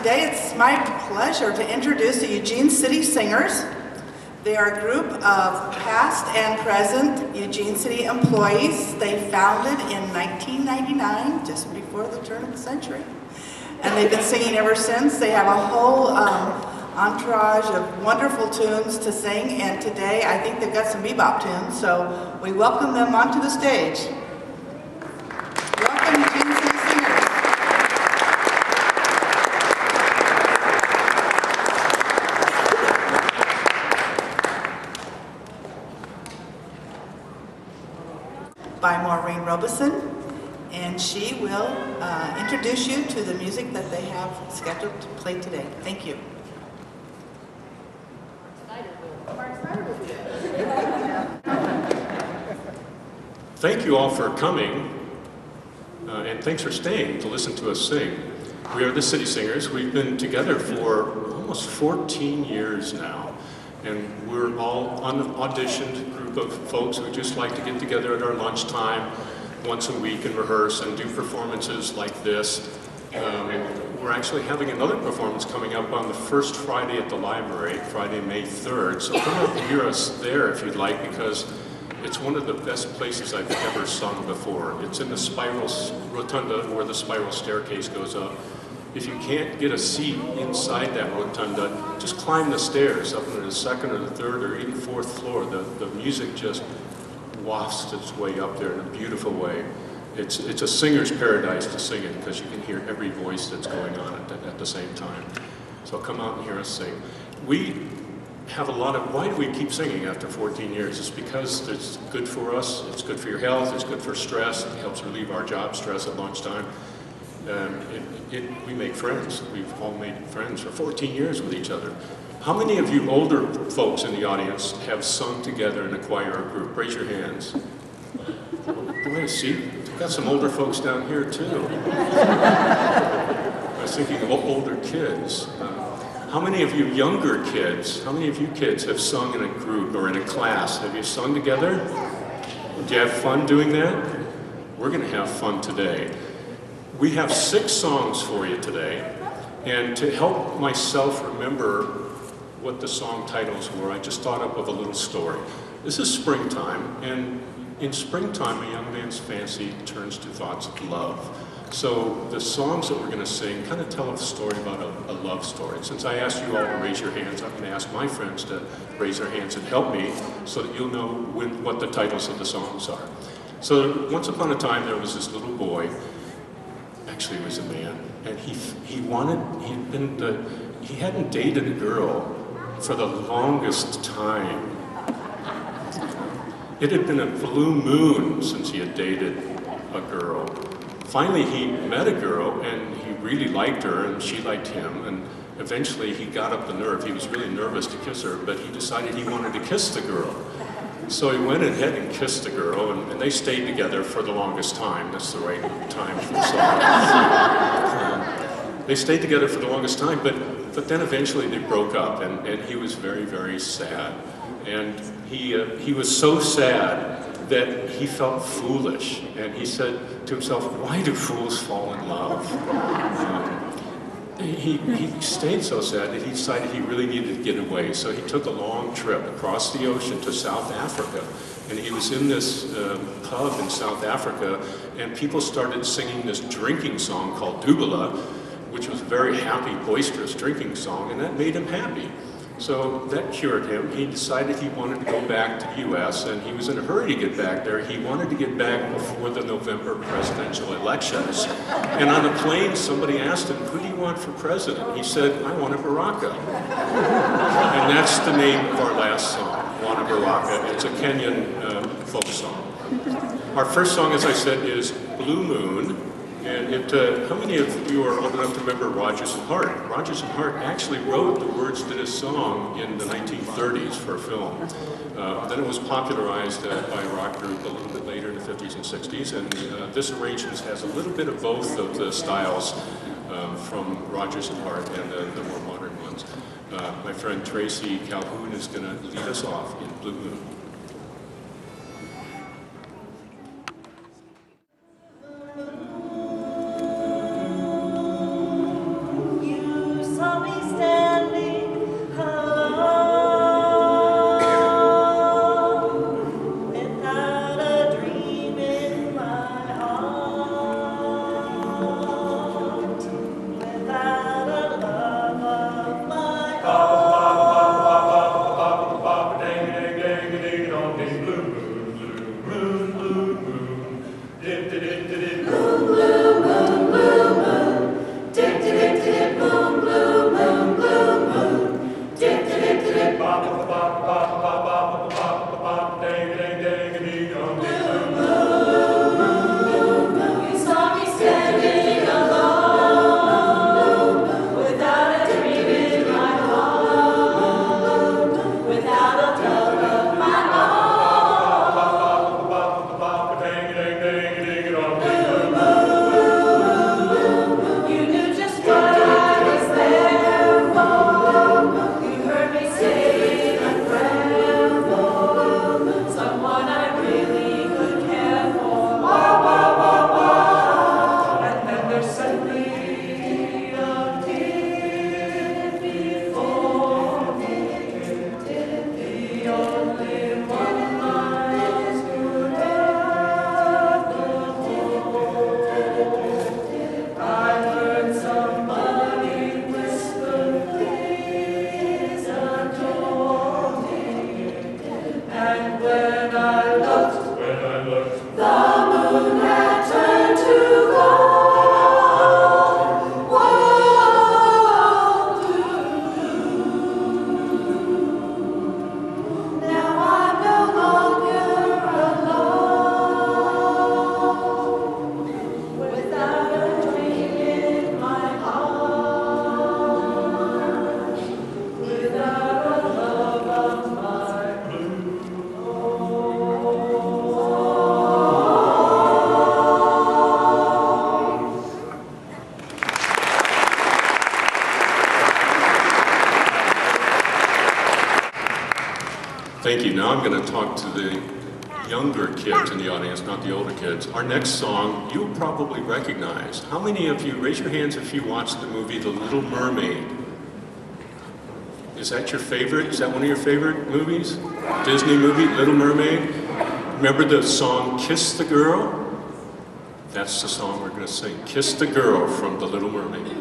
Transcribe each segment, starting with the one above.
Today it's my pleasure to introduce the Eugene City Singers. They are a group of past and present Eugene City employees. They founded in 1999, just before the turn of the century. And they've been singing ever since. They have a whole entourage of wonderful tunes to sing, and today I think they've got some bebop tunes, so we welcome them onto the stage. Welcome, Eugene City Singers. By Maureen Robeson, and she will introduce you to the music that they have scheduled to play today. Thank you. Thank you all for coming, and thanks for staying to listen to us sing. We are the City Singers. We've been together for almost 14 years now, and we're all an auditioned group of folks who just like to get together at our lunchtime once a week and rehearse and do performances like this. We're actually having another performance coming up on the first Friday at the library, Friday, May 3rd. So come out and hear us there if you'd like, because it's one of the best places I've ever sung before. It's in the spiral rotunda where the spiral staircase goes up. If you can't get a seat inside that rotunda, just climb the stairs up into the second or the third or even fourth floor. The music just wafts its way up there in a beautiful way. It's a singer's paradise to sing it because you can hear every voice that's going on at the same time. So come out and hear us sing. We have a lot of, why do we keep singing after 14 years? It's because it's good for us, it's good for your health, it's good for stress, it helps relieve our job stress at lunchtime. We make friends. We've all made friends for 14 years with each other. How many of you older folks in the audience have sung together in a choir or group? Raise your hands. Boy, see, we've got some older folks down here too. I was thinking of older kids. How many of you younger kids, how many of you kids have sung in a group or in a class? Have you sung together? Do you have fun doing that? We're going to have fun today. We have 6 songs for you today, and to help myself remember what the song titles were, I just thought up of a little story. This is springtime, and in springtime, a young man's fancy turns to thoughts of love. So the songs that we're going to sing kind of tell a story about a love story. Since I asked you all to raise your hands, I'm going to ask my friends to raise their hands and help me so that you'll know what the titles of the songs are. So once upon a time, there was this little boy. Actually, he was a man, and he hadn't dated a girl for the longest time. It had been a blue moon since he had dated a girl. Finally, he met a girl, and he really liked her, and she liked him, and eventually he got up the nerve. He was really nervous to kiss her, but he decided he wanted to kiss the girl. So he went ahead and kissed the girl, and they stayed together for the longest time. That's the right time for the song. They stayed together for the longest time, but then eventually they broke up, and he was very, very sad. And he was so sad that he felt foolish, and he said to himself, why do fools fall in love? He stayed so sad that he decided he really needed to get away. So he took a long trip across the ocean to South Africa. And he was in this pub in South Africa, and people started singing this drinking song called Dubala, which was a very happy, boisterous drinking song, and that made him happy. So that cured him. He decided he wanted to go back to the U.S., and he was in a hurry to get back there. He wanted to get back before the November presidential elections. And on the plane, somebody asked him, who do you want for president? He said, I want a Baraka. And that's the name of our last song, Wana Baraka. It's a Kenyan folk song. Our first song, as I said, is Blue Moon. And how many of you are old enough to remember Rodgers and Hart? Rodgers and Hart actually wrote the words to this song in the 1930s for a film. Then it was popularized by a rock group a little bit later in the 50s and 60s, and this arrangement has a little bit of both of the styles from Rodgers and Hart and the more modern ones. My friend Tracy Calhoun is going to lead us off in Blue Moon. You Thank you. Now I'm going to talk to the younger kids in the audience, not the older kids. Our next song, you'll probably recognize. How many of you, raise your hands if you watched the movie The Little Mermaid. Is that your favorite? Is that one of your favorite movies? Disney movie, Little Mermaid? Remember the song Kiss the Girl? That's the song we're going to sing. Kiss the Girl from The Little Mermaid.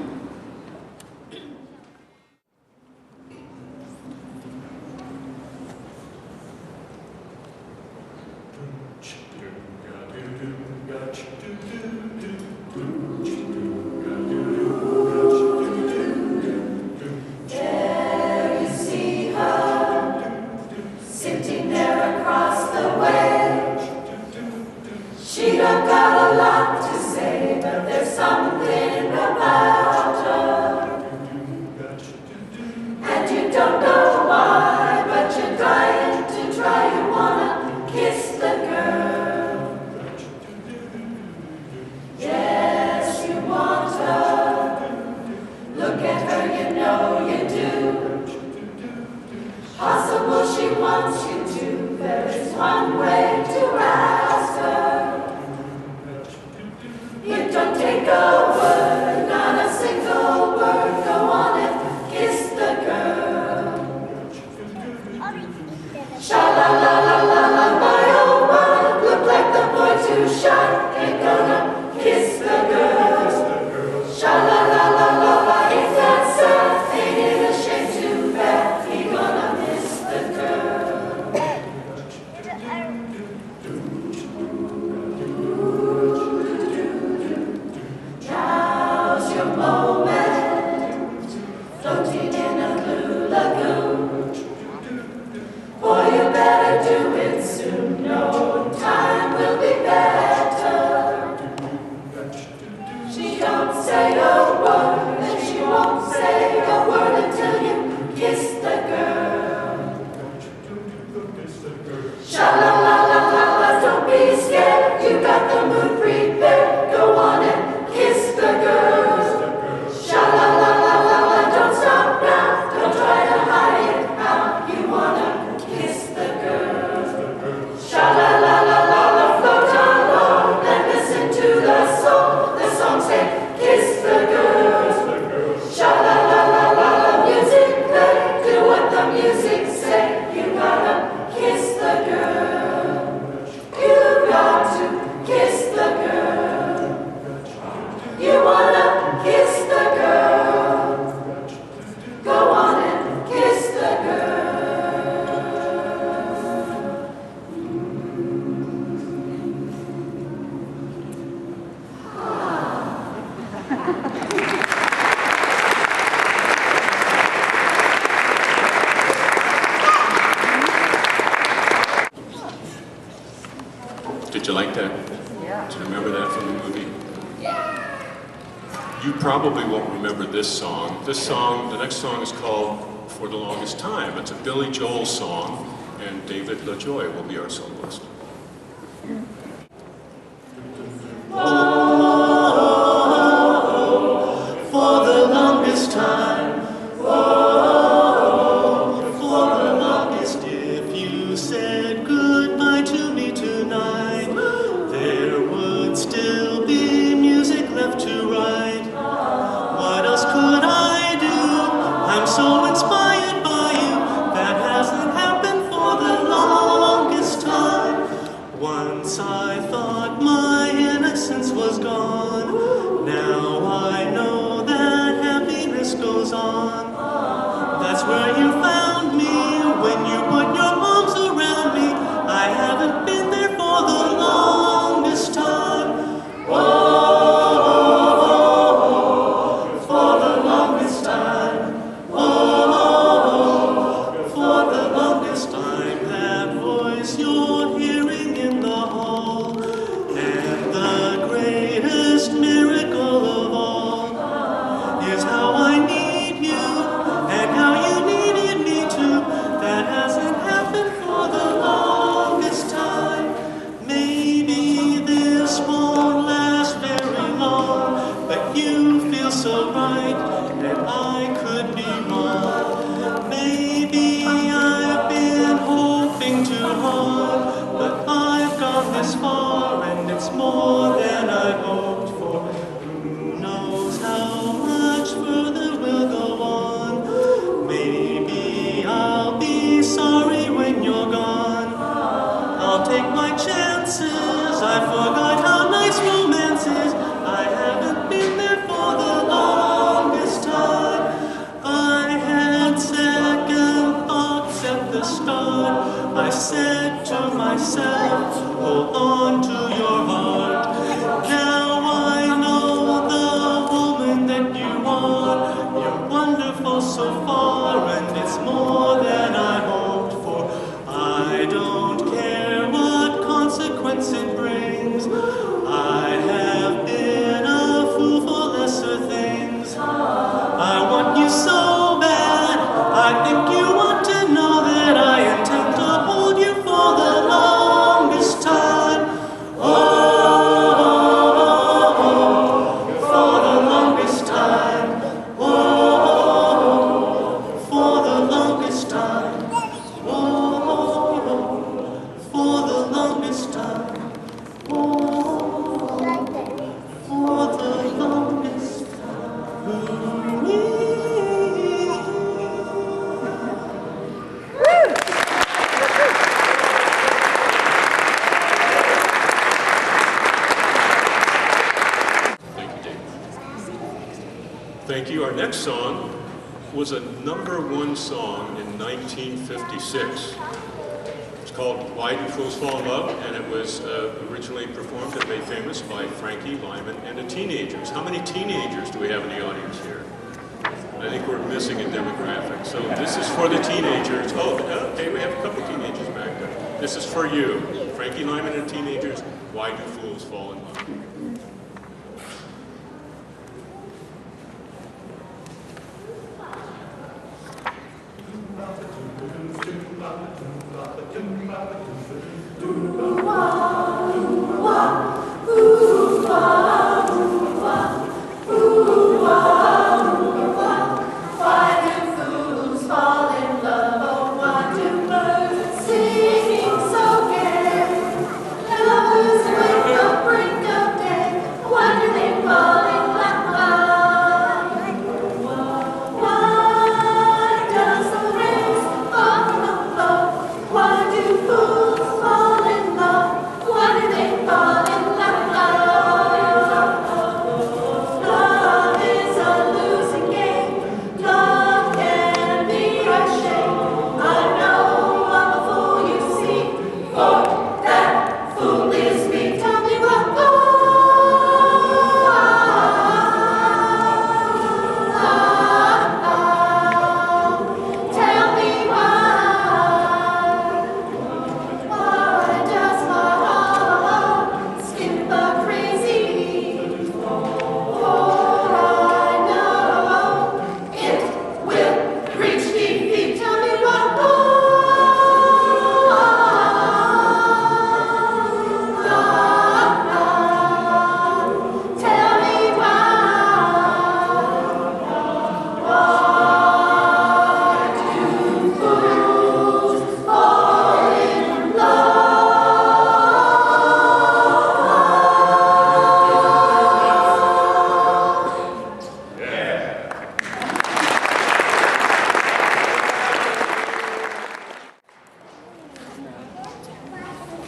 Did you like that? Yeah. Do you remember that from the movie? Yeah. You probably won't remember this song. This song, the next song is called For the Longest Time. It's a Billy Joel song, and David LaJoy will be our soloist. For the longest time, oh, for the longest, if you said goodbye to me tonight, there would still be music left to write. What else could I do? I'm so inspired by you. That hasn't happened for the longest time. Once I thought my innocence was gone. Now I know that happiness goes on. That's where you found me when you put your arms around me. I haven't been there for the longest time. Oh, for the longest time. Oh, for the longest time. That voice you're hearing in the hall, and the greatest miracle of all is how I need you and how you needed me too. That hasn't happened for the longest time. Maybe this won't last very long, but you feel so right that I could be wrong. Maybe I've been hopeless more than I hoped for. Who knows how much further we'll go on? Maybe I'll be sorry when you're gone. I'll take my chances. I forgot how nice romance is. I haven't been there for the longest time. I had second thoughts at the start. I said to myself, hold on to your heart. Now I know the woman that you are. You're wonderful so far, and it's more than I hoped for. I don't care what consequence it brings. I have been a fool for lesser things. I want you so bad. I think you want to know that I intend to hold you for the longest time. Oh, for the longest time. Oh, for the longest time. Oh, for the longest time. Oh, for the longest Thank you, Dave. Thank you. Our next song was a #1 song in 1956. It's called Why Do Fools Fall in Love, and it was originally performed and made famous by Frankie Lyman and the Teenagers. How many teenagers do we have in the audience here? I think we're missing a demographic. So this is for the teenagers. Oh, okay, we have a couple teenagers back there. This is for you. Frankie Lyman and the Teenagers, Why Do Fools Fall in Love?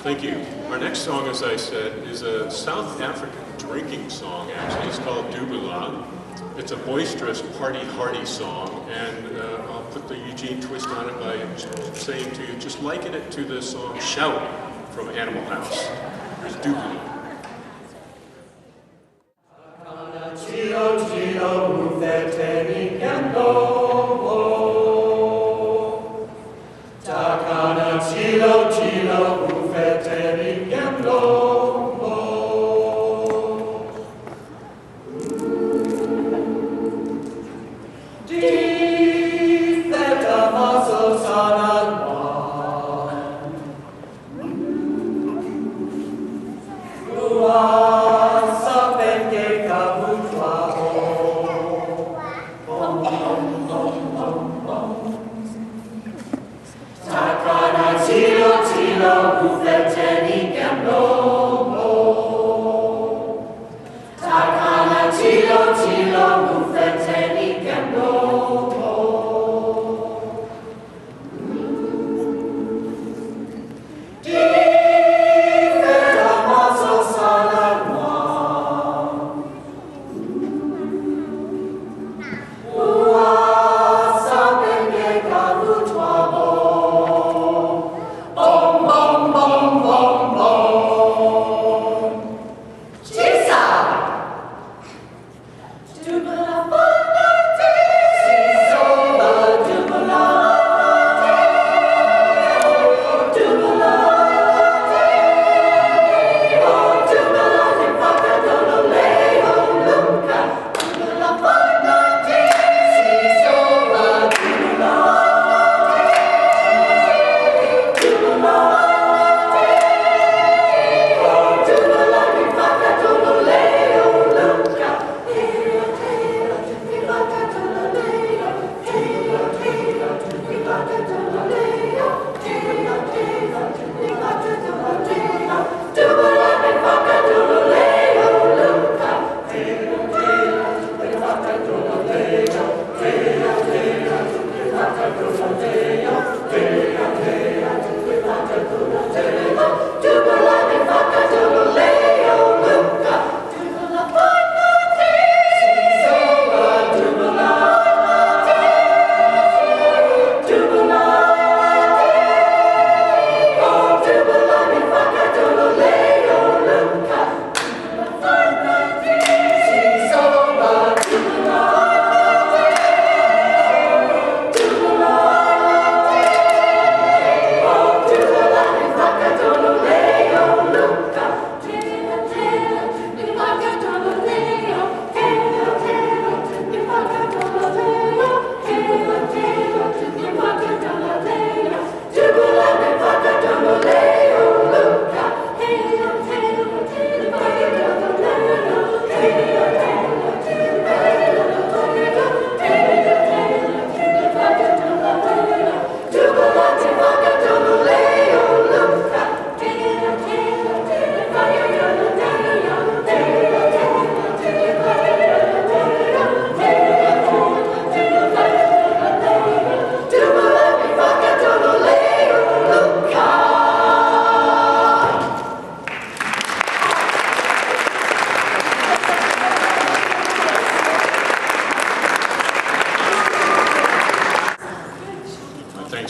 Thank you. Our next song, as I said, is a South African drinking song, actually. It's called Dubula. It's a boisterous, party-hardy song, and I'll put the Eugene twist on it by saying to you, just liken it to the song Shout from Animal House. Here's Dubula.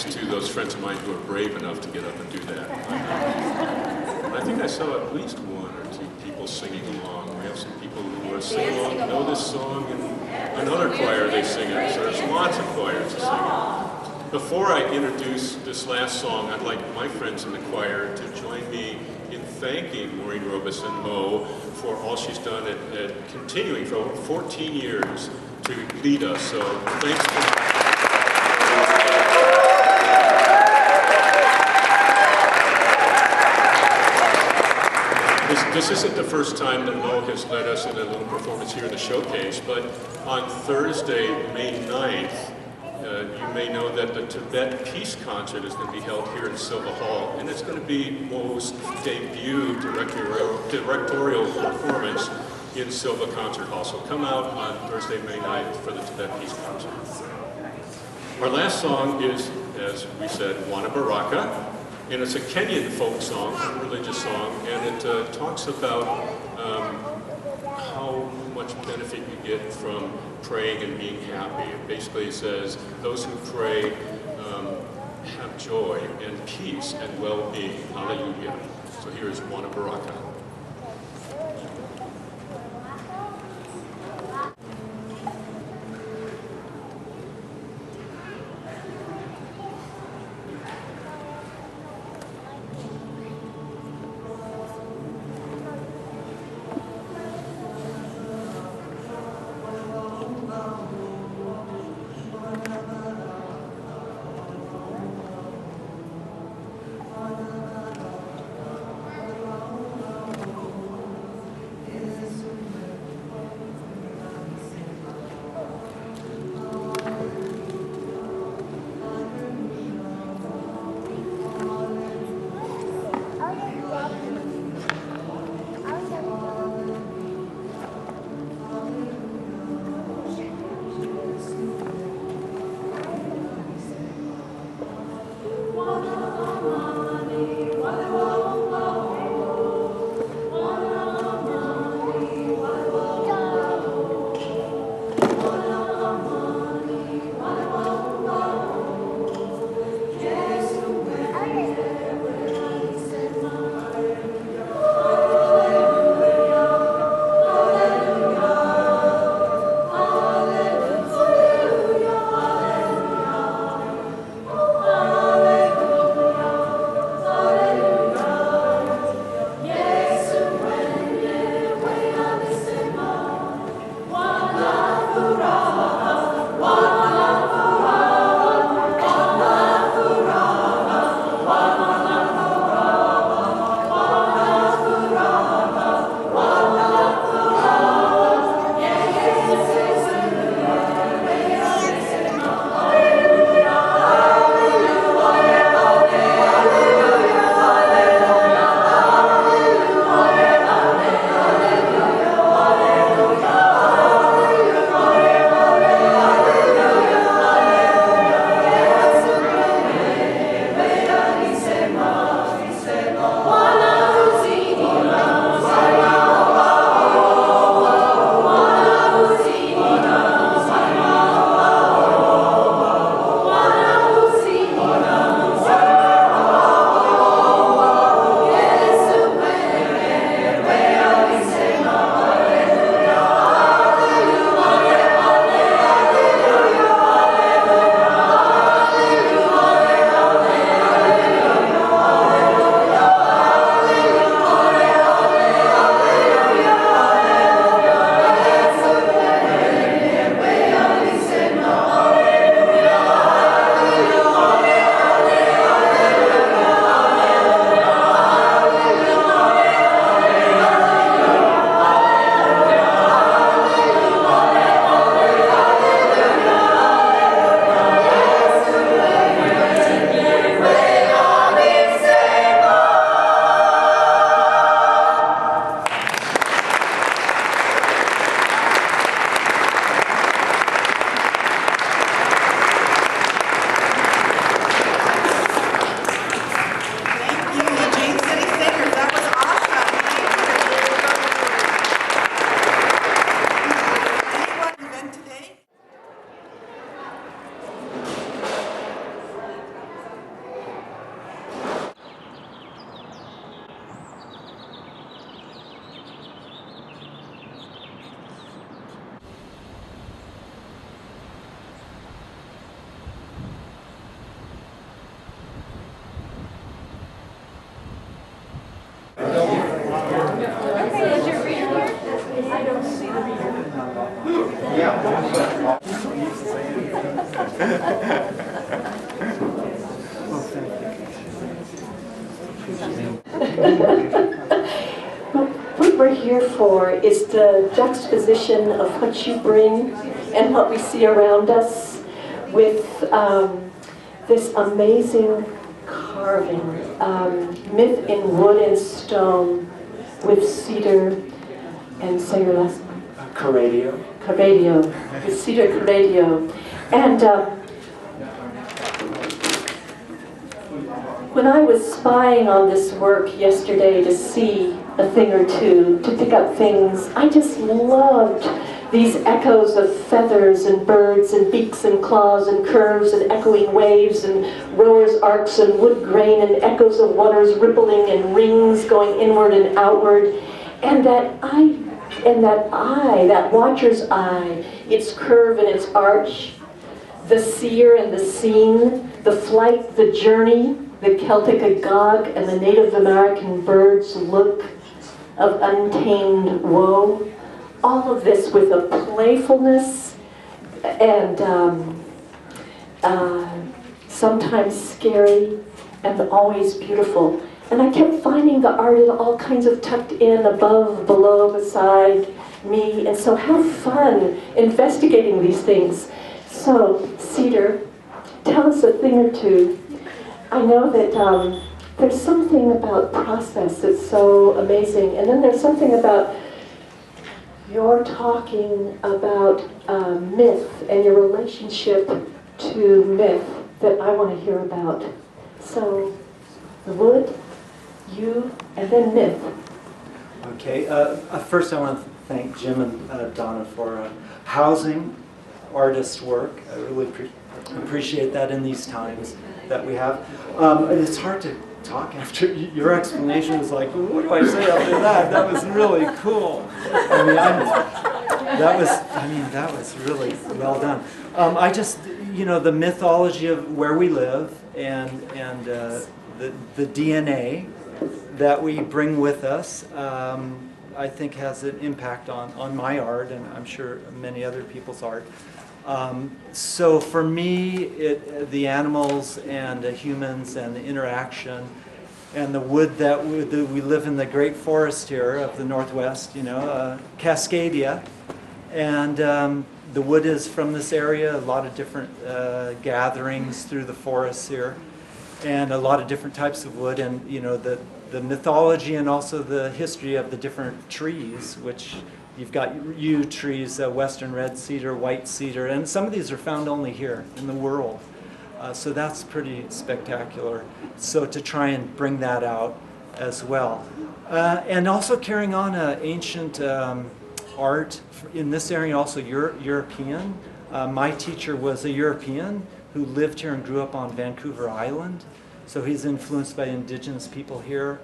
thanks to those friends of mine who are brave enough to get up and do that. And I think I saw at least one or two people singing along. We have some people who sing along, know this song, and another choir they sing it. So there's lots of choirs to sing it. Before I introduce this last song, I'd like my friends in the choir to join me in thanking Maureen Robeson Mo for all she's done at continuing for over 14 years to lead us. So thanks for This isn't the first time that Mo has led us in a little performance here in the showcase, but on Thursday, May 9th, you may know that the Tibet Peace Concert is going to be held here in Silva Hall, and it's going to be Mo's debut directorial performance in Silva Concert Hall. So come out on Thursday, May 9th for the Tibet Peace Concert. Our last song is, as we said, Wana Baraka. And it's a Kenyan folk song, a religious song, and it talks about how much benefit you get from praying and being happy. It basically says, those who pray have joy and peace and well-being. Hallelujah. So here is Wana Baraka. What we're here for is the juxtaposition of what you bring and what we see around us with this amazing carving, myth in wood and stone with cedar and say your last name? Corradio, with cedar Corradio. And when I was spying on this work yesterday to see a thing or two, to pick up things, I just loved these echoes of feathers and birds and beaks and claws and curves and echoing waves and rowers' arcs and wood grain and echoes of waters rippling and rings going inward and outward. And that watcher's eye, its curve and its arch, the seer and the seen, the flight, the journey, the Celtic agog and the Native American bird's look of untamed woe, all of this with a playfulness and sometimes scary and always beautiful. And I kept finding the art in all kinds of tucked in, above, below, beside me. And so how fun investigating these things. So, Cedar, tell us a thing or two. I know that there's something about process that's so amazing. And then there's something about your talking about myth and your relationship to myth that I want to hear about. So, the wood, you, and then myth. Okay, first I want to thank Jim and Donna for housing artist work. I really appreciate that in these times that we have. It's hard to talk after your explanation was like, what do I say after that? That was really cool. That was really well done. I just, the mythology of where we live and the DNA that we bring with us, I think has an impact on my art, and I'm sure many other people's art. So for me, the animals and the humans and the interaction and the wood that we live in the great forest here of the Northwest, Cascadia, and the wood is from this area, a lot of different gatherings through the forests here, and a lot of different types of wood, and the mythology and also the history of the different trees, which you've got yew trees, western red cedar, white cedar, and some of these are found only here in the world. So that's pretty spectacular. So to try and bring that out as well. And also carrying on ancient art in this area, also European. My teacher was a European who lived here and grew up on Vancouver Island. So he's influenced by indigenous people here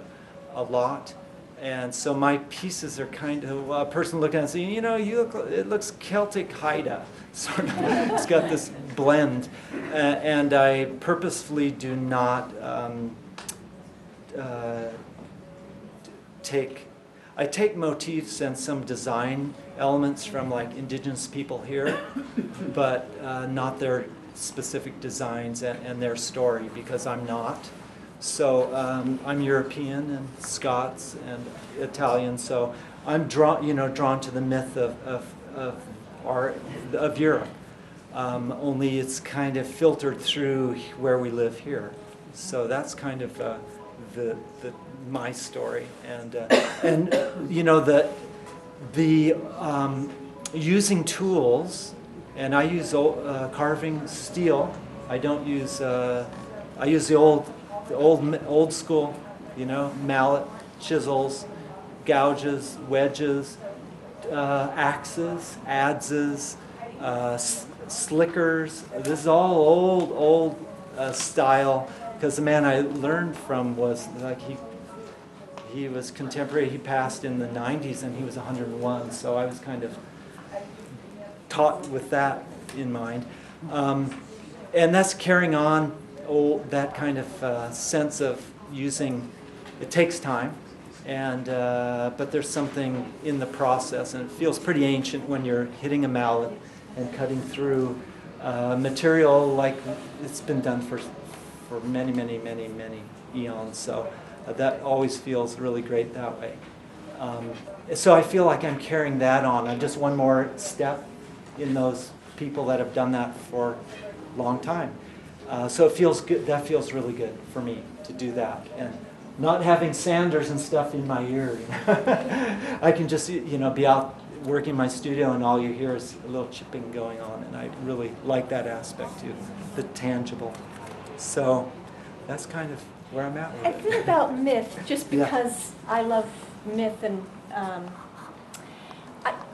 a lot. And so my pieces are kind of a person looking at it saying, it looks Celtic Haida. Sort of. It's got this blend. And I purposefully do not I take motifs and some design elements from like indigenous people here, but not their specific designs and their story, because I'm not. So I'm European and Scots and Italian, so I'm drawn to the myth of Europe. Only it's kind of filtered through where we live here. So that's kind of my story, and the using tools, and I use carving steel. I don't use I use the old school, mallet, chisels, gouges, wedges, axes, adzes, slickers. This is all old style, because the man I learned from was like he was contemporary. He passed in the 90s and he was 101, so I was kind of taught with that in mind. And that's carrying on that kind of sense of using. It takes time, but there's something in the process, and it feels pretty ancient when you're hitting a mallet and cutting through material like it's been done for many, many, many, many eons. So that always feels really great that way. So I feel like I'm carrying that on. I'm just one more step in those people that have done that for a long time. So it feels good. That feels really good for me to do that, and not having sanders and stuff in my ear. I can just be out working in my studio, and all you hear is a little chipping going on, and I really like that aspect too, the tangible. So that's kind of where I'm at with I it. think about myth, just Yeah. because I love myth, and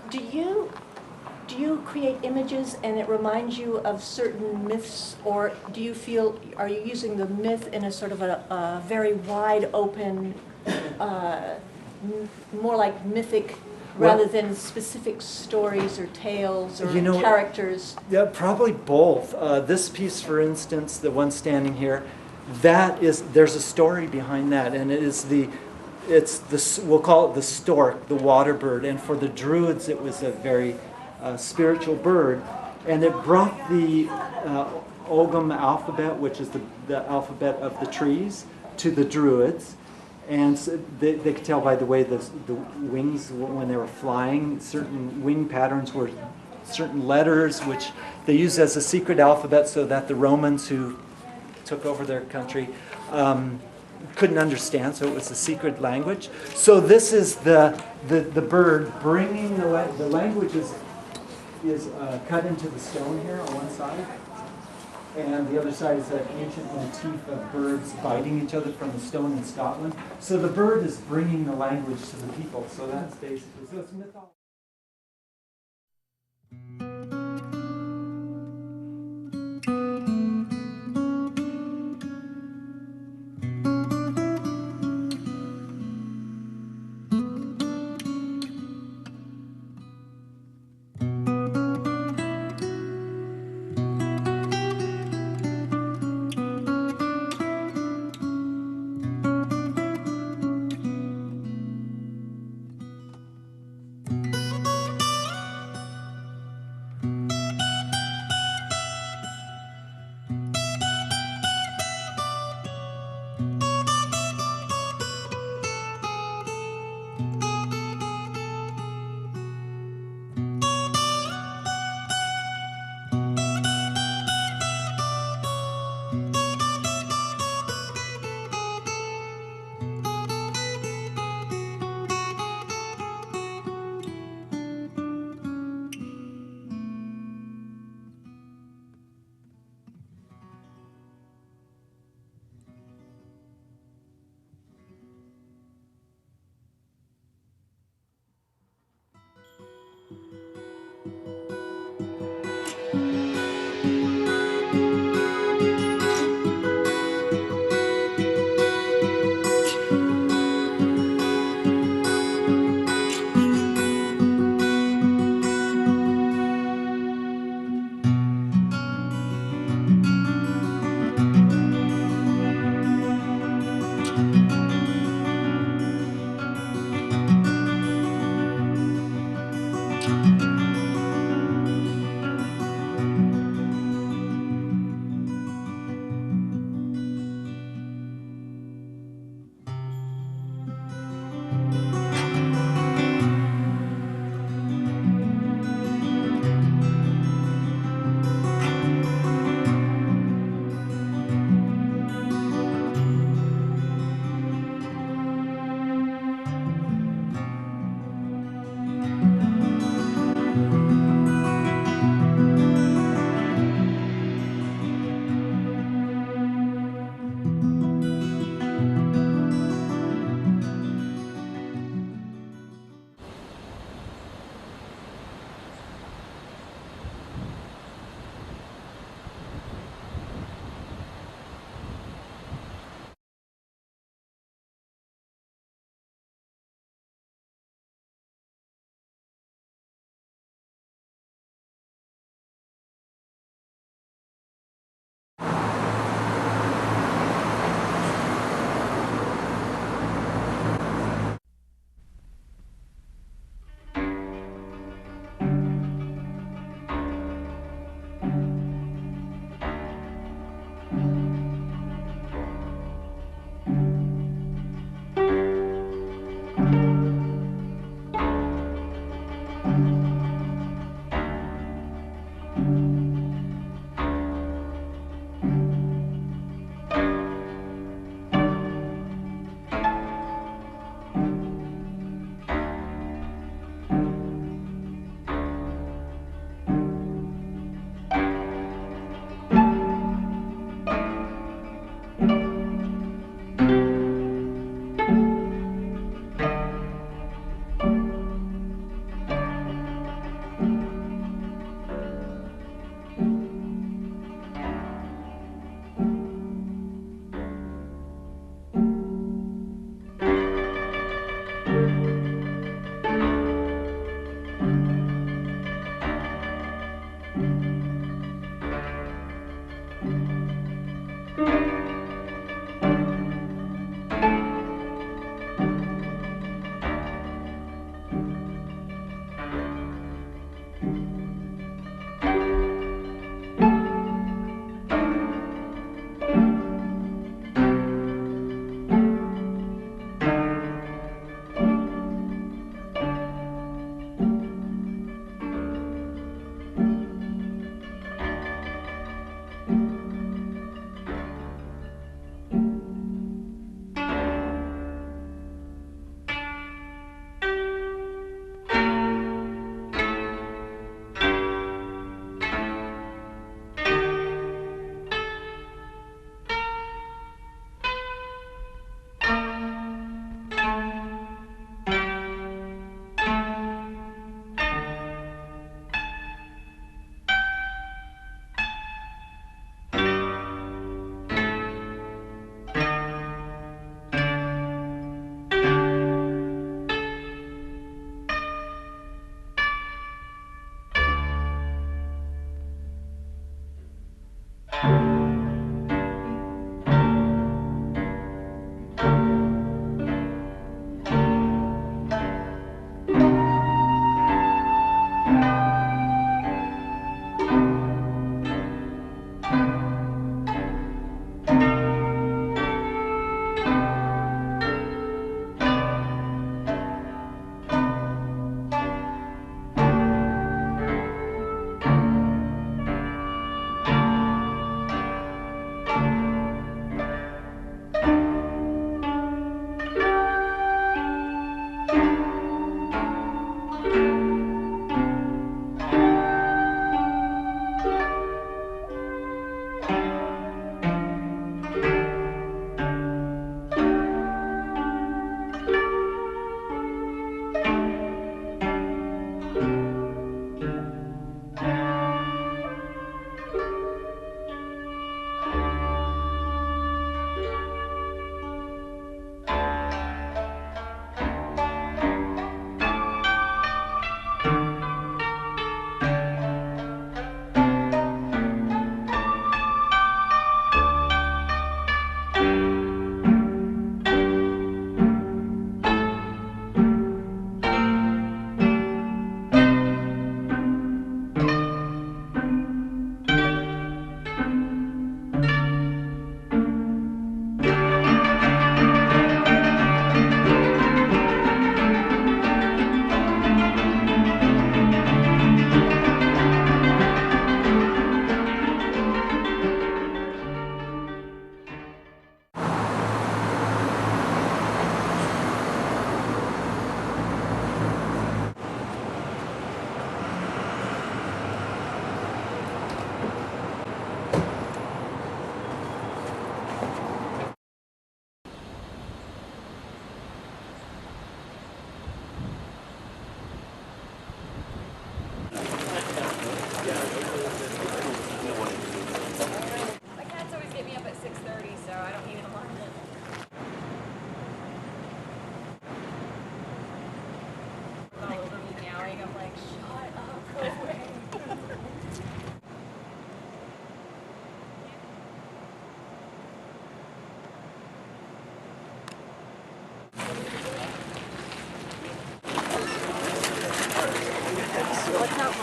do you create images and it reminds you of certain myths, or do you feel, are you using the myth in a sort of a very wide open, more like mythic, Well- rather than specific stories or tales or You know, characters? Yeah, probably both. This piece, for instance, the one standing here, there's a story behind that, and we'll call it the stork, the water bird, and for the Druids it was a very spiritual bird, and it brought the Ogham alphabet, which is the alphabet of the trees, to the Druids. And so they could tell by the way the wings, when they were flying, certain wing patterns were certain letters, which they used as a secret alphabet so that the Romans who took over their country couldn't understand, so it was a secret language. So this is the bird bringing the language is cut into the stone here on one side. And the other side is that ancient motif of birds biting each other from the stone in Scotland. So the bird is bringing the language to the people. So that's basically, so it's mythology.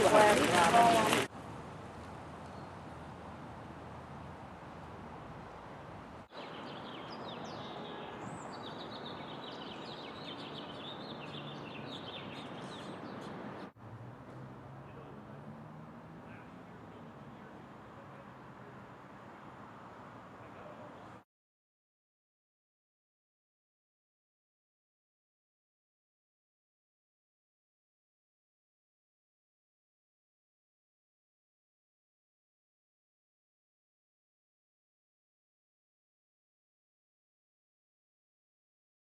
flag.